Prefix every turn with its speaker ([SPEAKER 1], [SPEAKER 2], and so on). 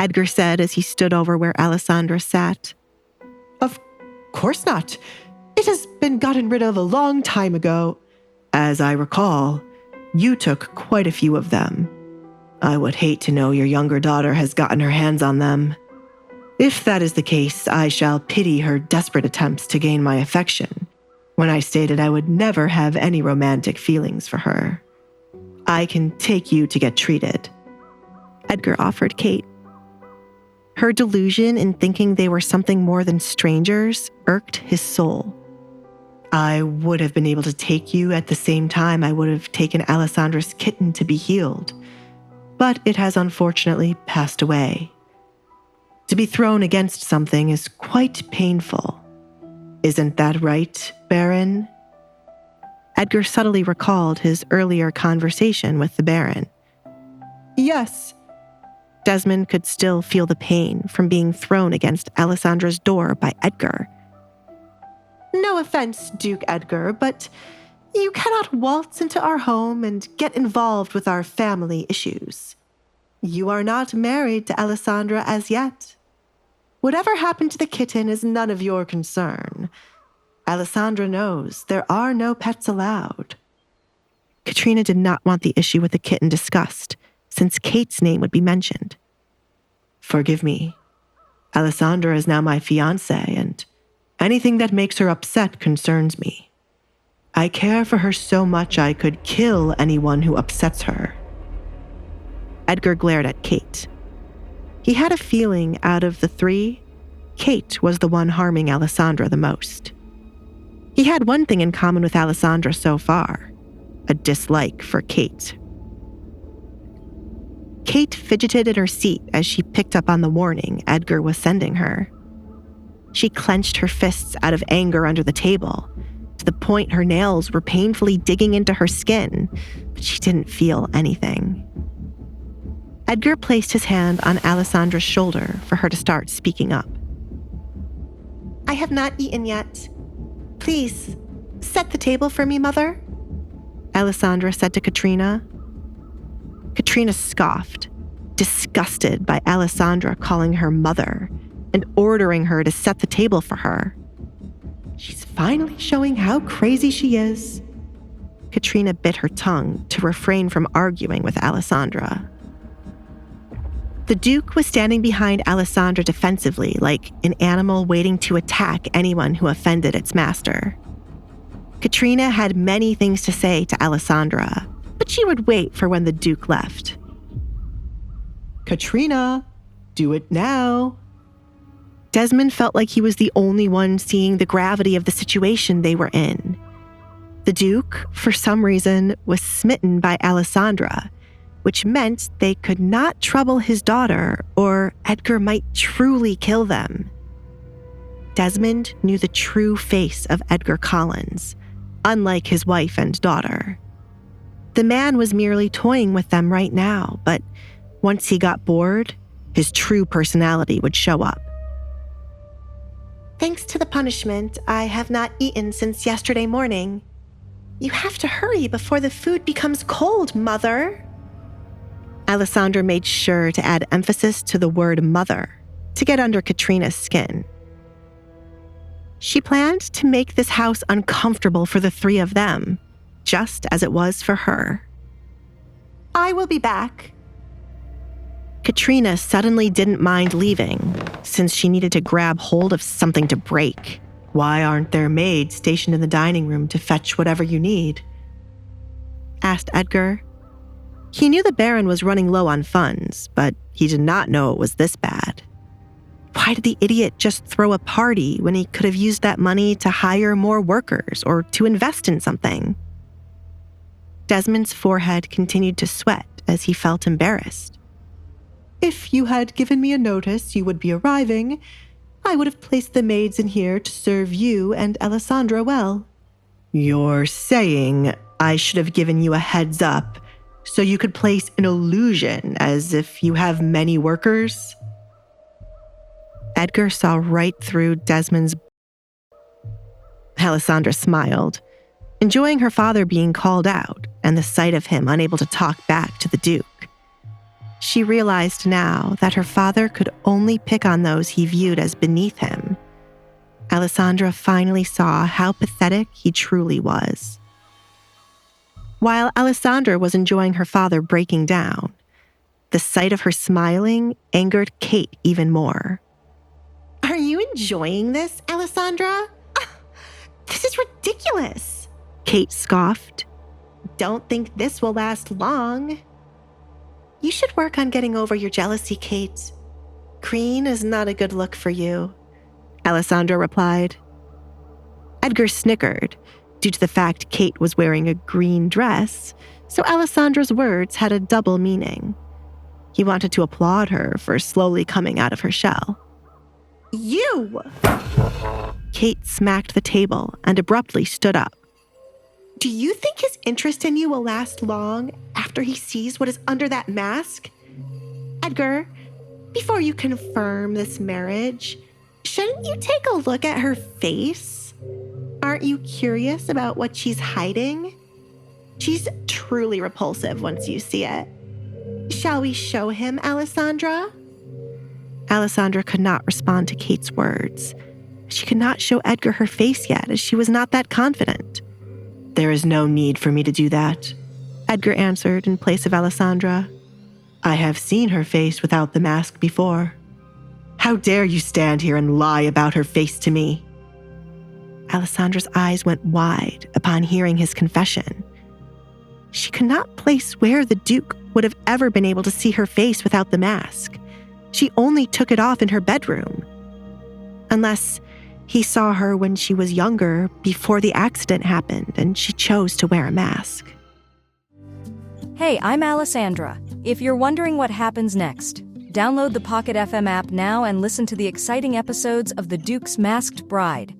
[SPEAKER 1] Edgar said as he stood over where Alessandra sat.
[SPEAKER 2] Of course not. It has been gotten rid of a long time ago. As I recall, you took quite a few of them. I would hate to know your younger daughter has gotten her hands on them. If that is the case, I shall pity her desperate attempts to gain my affection, when I stated I would never have any romantic feelings for her. I can take you to get treated,
[SPEAKER 1] Edgar offered Kate. Her delusion in thinking they were something more than strangers irked his soul.
[SPEAKER 2] I would have been able to take you at the same time I would have taken Alessandra's kitten to be healed, but it has unfortunately passed away. To be thrown against something is quite painful. Isn't that right, Baron?
[SPEAKER 1] Edgar subtly recalled his earlier conversation with the Baron.
[SPEAKER 2] Yes.
[SPEAKER 1] Desmond could still feel the pain from being thrown against Alessandra's door by Edgar.
[SPEAKER 2] No offense, Duke Edgar, but you cannot waltz into our home and get involved with our family issues. You are not married to Alessandra as yet. Whatever happened to the kitten is none of your concern. Alessandra knows there are no pets allowed.
[SPEAKER 1] Katrina did not want the issue with the kitten discussed, since Kate's name would be mentioned.
[SPEAKER 2] Forgive me. Alessandra is now my fiancée, and anything that makes her upset concerns me. I care for her so much I could kill anyone who upsets her.
[SPEAKER 1] Edgar glared at Kate. He had a feeling out of the three, Kate was the one harming Alessandra the most. He had one thing in common with Alessandra so far, a dislike for Kate. Kate fidgeted in her seat as she picked up on the warning Edgar was sending her. She clenched her fists out of anger under the table, to the point her nails were painfully digging into her skin, but she didn't feel anything. Edgar placed his hand on Alessandra's shoulder for her to start speaking up.
[SPEAKER 3] I have not eaten yet. Please, set the table for me, Mother,
[SPEAKER 1] Alessandra said to Katrina. Katrina scoffed, disgusted by Alessandra calling her mother and ordering her to set the table for her.
[SPEAKER 2] She's finally showing how crazy she is.
[SPEAKER 1] Katrina bit her tongue to refrain from arguing with Alessandra. The Duke was standing behind Alessandra defensively, like an animal waiting to attack anyone who offended its master. Katrina had many things to say to Alessandra, but she would wait for when the Duke left.
[SPEAKER 2] Katrina, do it now.
[SPEAKER 1] Desmond felt like he was the only one seeing the gravity of the situation they were in. The Duke, for some reason, was smitten by Alessandra, which meant they could not trouble his daughter or Edgar might truly kill them. Desmond knew the true face of Edgar Collins, unlike his wife and daughter. The man was merely toying with them right now, but once he got bored, his true personality would show up.
[SPEAKER 3] Thanks to the punishment, I have not eaten since yesterday morning. You have to hurry before the food becomes cold, Mother.
[SPEAKER 1] Alessandra made sure to add emphasis to the word mother to get under Katrina's skin. She planned to make this house uncomfortable for the three of them, just as it was for her.
[SPEAKER 3] I will be back.
[SPEAKER 1] Katrina suddenly didn't mind leaving, since she needed to grab hold of something to break.
[SPEAKER 2] Why aren't there maids stationed in the dining room to fetch whatever you need?
[SPEAKER 1] Asked Edgar. He knew the Baron was running low on funds, but he did not know it was this bad. Why did the idiot just throw a party when he could have used that money to hire more workers or to invest in something? Desmond's forehead continued to sweat as he felt embarrassed.
[SPEAKER 2] If you had given me a notice you would be arriving, I would have placed the maids in here to serve you and Alessandra well. You're saying I should have given you a heads up so you could place an illusion as if you have many workers?
[SPEAKER 1] Edgar saw right through Desmond's. Alessandra smiled, enjoying her father being called out and the sight of him unable to talk back to the Duke. She realized now that her father could only pick on those he viewed as beneath him. Alessandra finally saw how pathetic he truly was. While Alessandra was enjoying her father breaking down, the sight of her smiling angered Kate even more.
[SPEAKER 3] Are you enjoying this, Alessandra? This is ridiculous.
[SPEAKER 1] Kate scoffed.
[SPEAKER 3] Don't think this will last long. You should work on getting over your jealousy, Kate. Green is not a good look for you,
[SPEAKER 1] Alessandra replied. Edgar snickered due to the fact Kate was wearing a green dress, so Alessandra's words had a double meaning. He wanted to applaud her for slowly coming out of her shell.
[SPEAKER 3] You!
[SPEAKER 1] Kate smacked the table and abruptly stood up.
[SPEAKER 3] Do you think his interest in you will last long after he sees what is under that mask? Edgar, before you confirm this marriage, shouldn't you take a look at her face? Aren't you curious about what she's hiding? She's truly repulsive once you see it. Shall we show him, Alessandra?
[SPEAKER 1] Alessandra could not respond to Kate's words. She could not show Edgar her face yet, as she was not that confident.
[SPEAKER 2] There is no need for me to do that,
[SPEAKER 1] Edgar answered in place of Alessandra.
[SPEAKER 2] I have seen her face without the mask before. How dare you stand here and lie about her face to me?
[SPEAKER 1] Alessandra's eyes went wide upon hearing his confession. She could not place where the Duke would have ever been able to see her face without the mask. She only took it off in her bedroom. Unless he saw her when she was younger, before the accident happened, and she chose to wear a mask.
[SPEAKER 4] Hey, I'm Alessandra. If you're wondering what happens next, download the Pocket FM app now and listen to the exciting episodes of The Duke's Masked Bride.